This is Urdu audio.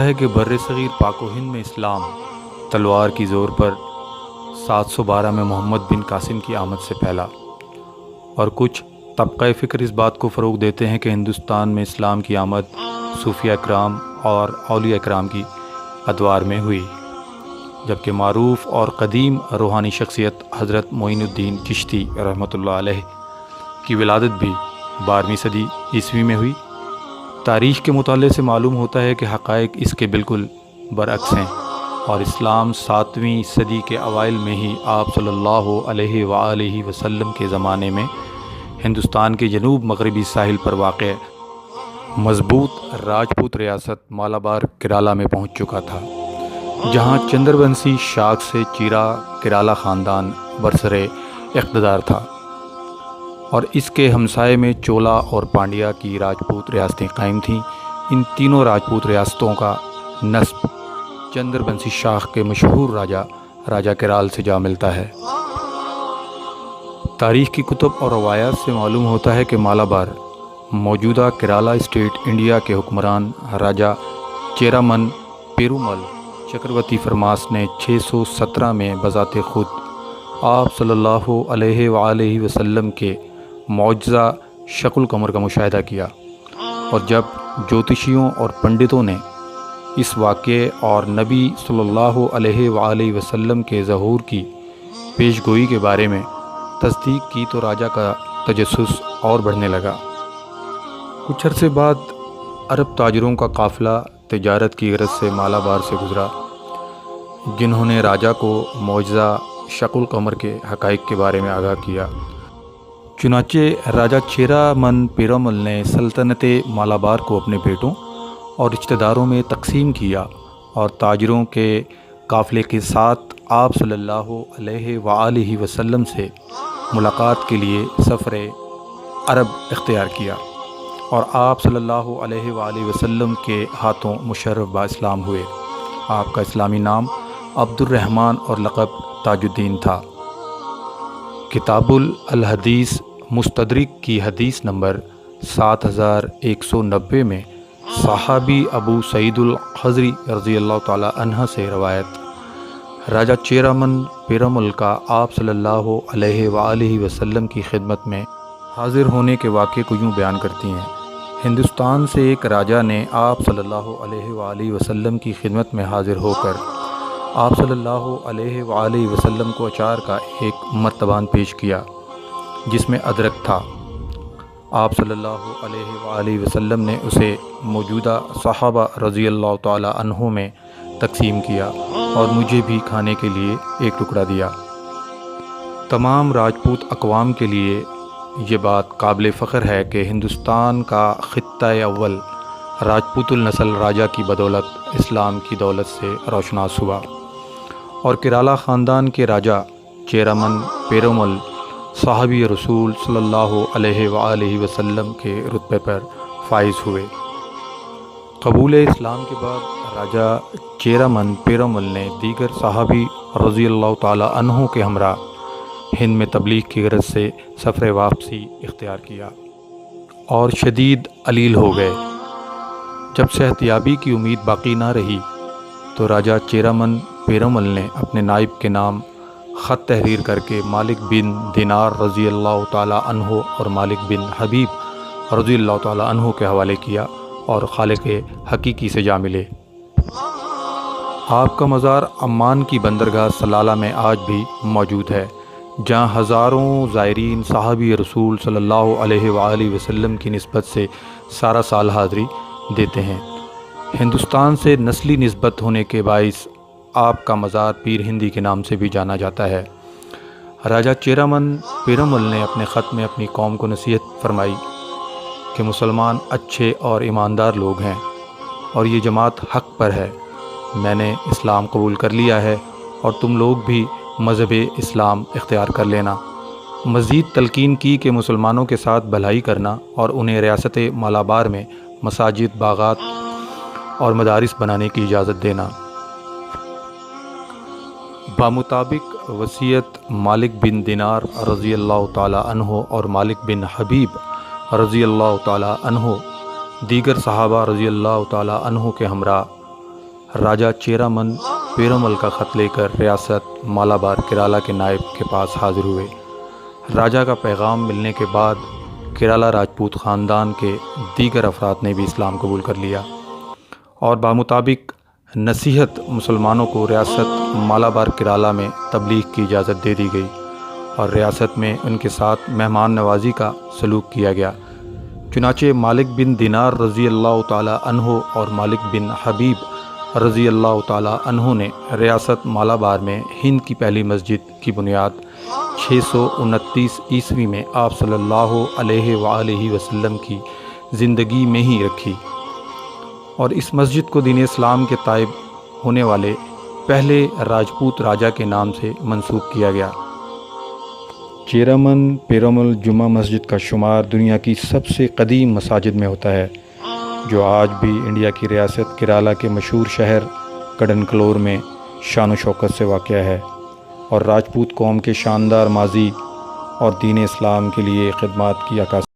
ہے کہ بر صغیر پاک و ہند میں اسلام تلوار کی زور پر 712 میں محمد بن قاسم کی آمد سے پھیلا، اور کچھ طبقہ فکر اس بات کو فروغ دیتے ہیں کہ ہندوستان میں اسلام کی آمد صوفیہ اکرام اور اولیاء اکرام کی ادوار میں ہوئی، جبکہ معروف اور قدیم روحانی شخصیت حضرت معین الدین چشتی رحمۃ اللہ علیہ کی ولادت بھی 12ویں صدی عیسوی میں ہوئی۔ تاریخ کے مطالعے سے معلوم ہوتا ہے کہ حقائق اس کے بالکل برعکس ہیں، اور اسلام 7ویں صدی کے اوائل میں ہی آپ صلی اللہ علیہ وآلہ وسلم کے زمانے میں ہندوستان کے جنوب مغربی ساحل پر واقع مضبوط راجپوت ریاست مالابار کیرالہ میں پہنچ چکا تھا، جہاں چندر بنسی شاخ سے چیرا کیرالہ خاندان برسر اقتدار تھا، اور اس کے ہمسائے میں چولا اور پانڈیا کی راجپوت ریاستیں قائم تھیں۔ ان تینوں راجپوت ریاستوں کا نسب چندر بنسی شاخ کے مشہور راجہ کیرال سے جا ملتا ہے۔ تاریخ کی کتب اور روایات سے معلوم ہوتا ہے کہ مالابار موجودہ کیرالہ اسٹیٹ انڈیا کے حکمران راجہ چیرامن پیرومل چکرورتی فرماس نے 617 میں بذات خود آپ صلی اللہ علیہ وآلہ وسلم کے معجزہ شق القمر کا مشاہدہ کیا، اور جب جوتشیوں اور پنڈتوں نے اس واقعے اور نبی صلی اللہ علیہ وآلہ وسلم کے ظہور کی پیش گوئی کے بارے میں تصدیق کی تو راجہ کا تجسس اور بڑھنے لگا۔ کچھ عرصے بعد عرب تاجروں کا قافلہ تجارت کی غرض سے مالابار سے گزرا، جنہوں نے راجہ کو معجزہ شق القمر کے حقائق کے بارے میں آگاہ کیا۔ چنانچہ راجہ چیرامن پیرومل نے سلطنت مالابار کو اپنے بیٹوں اور رشتہ داروں میں تقسیم کیا، اور تاجروں کے قافلے کے ساتھ آپ صلی اللہ علیہ وآلہ وسلم سے ملاقات کے لیے سفر عرب اختیار کیا، اور آپ صلی اللہ علیہ وآلہ وسلم کے ہاتھوں مشرف با اسلام ہوئے۔ آپ کا اسلامی نام عبد الرحمن اور لقب تاج الدین تھا۔ کتاب الحدیث مستدرک کی حدیث نمبر 7190 میں صحابی ابو سعید الخدری رضی اللہ تعالی عنہ سے روایت راجہ چیرامن پیرومل کا آپ صلی اللہ علیہ وآلہ وسلم کی خدمت میں حاضر ہونے کے واقعے کو یوں بیان کرتی ہیں۔ ہندوستان سے ایک راجہ نے آپ صلی اللہ علیہ وآلہ وسلم کی خدمت میں حاضر ہو کر آپ صلی اللہ علیہ وآلہ وسلم کو اچار کا ایک مرتبان پیش کیا جس میں ادرک تھا۔ آپ صلی اللہ علیہ وآلہ وسلم نے اسے موجودہ صحابہ رضی اللہ تعالی عنہ میں تقسیم کیا، اور مجھے بھی کھانے کے لیے ایک ٹکڑا دیا۔ تمام راجپوت اقوام کے لیے یہ بات قابل فخر ہے کہ ہندوستان کا خطہ اول راجپوت النسل راجہ کی بدولت اسلام کی دولت سے روشناس ہوا، اور کیرالہ خاندان کے راجہ چیرامن پیرومل صحابی رسول صلی اللہ علیہ وآلہ وسلم کے رتبے پر فائز ہوئے۔ قبول اسلام کے بعد راجہ چیرامن پیرومل نے دیگر صحابی رضی اللہ تعالی عنہ کے ہمراہ ہند میں تبلیغ کی غرض سے سفر واپسی اختیار کیا، اور شدید علیل ہو گئے۔ جب صحت یابی کی امید باقی نہ رہی تو راجہ چیرامن پیرومل نے اپنے نائب کے نام خط تحریر کر کے مالک بن دینار رضی اللہ تعالی عنہ اور مالک بن حبیب رضی اللہ تعالی عنہ کے حوالے کیا، اور خالق حقیقی سے جا ملے۔ آپ کا مزار عمان کی بندرگاہ سلالہ میں آج بھی موجود ہے، جہاں ہزاروں زائرین صحابی رسول صلی اللہ علیہ وآلہ وسلم کی نسبت سے سارا سال حاضری دیتے ہیں۔ ہندوستان سے نسلی نسبت ہونے کے باعث آپ کا مزار پیر ہندی کے نام سے بھی جانا جاتا ہے۔ راجہ چیرامن پیرومل نے اپنے خط میں اپنی قوم کو نصیحت فرمائی کہ مسلمان اچھے اور ایماندار لوگ ہیں، اور یہ جماعت حق پر ہے۔ میں نے اسلام قبول کر لیا ہے، اور تم لوگ بھی مذہب اسلام اختیار کر لینا۔ مزید تلقین کی کہ مسلمانوں کے ساتھ بھلائی کرنا اور انہیں ریاست مالابار میں مساجد، باغات اور مدارس بنانے کی اجازت دینا۔ بمطابق وصیت مالک بن دینار رضی اللہ تعالی عنہ اور مالک بن حبیب رضی اللہ تعالی عنہ دیگر صحابہ رضی اللہ تعالی عنہ کے ہمراہ راجہ چیرامن پیرومل کا خط لے کر ریاست مالابار کیرالہ کے نائب کے پاس حاضر ہوئے۔ راجہ کا پیغام ملنے کے بعد کیرالہ راجپوت خاندان کے دیگر افراد نے بھی اسلام قبول کر لیا اور بمطابق نصیحت مسلمانوں کو ریاست مالابار کیرالہ میں تبلیغ کی اجازت دے دی گئی اور ریاست میں ان کے ساتھ مہمان نوازی کا سلوک کیا گیا۔ چنانچہ مالک بن دینار رضی اللہ تعالی عنہ اور مالک بن حبیب رضی اللہ تعالی عنہ نے ریاست مالابار میں ہند کی پہلی مسجد کی بنیاد 629 عیسوی میں آپ صلی اللہ علیہ وآلہ وسلم کی زندگی میں ہی رکھی اور اس مسجد کو دین اسلام کے تائب ہونے والے پہلے راجپوت راجہ کے نام سے منسوب کیا گیا۔ چیرامن پیرومل جمعہ مسجد کا شمار دنیا کی سب سے قدیم مساجد میں ہوتا ہے، جو آج بھی انڈیا کی ریاست کیرالہ کے مشہور شہر کڈنکلور میں شان و شوکت سے واقع ہے اور راجپوت قوم کے شاندار ماضی اور دین اسلام کے لیے خدمات کی عکاسی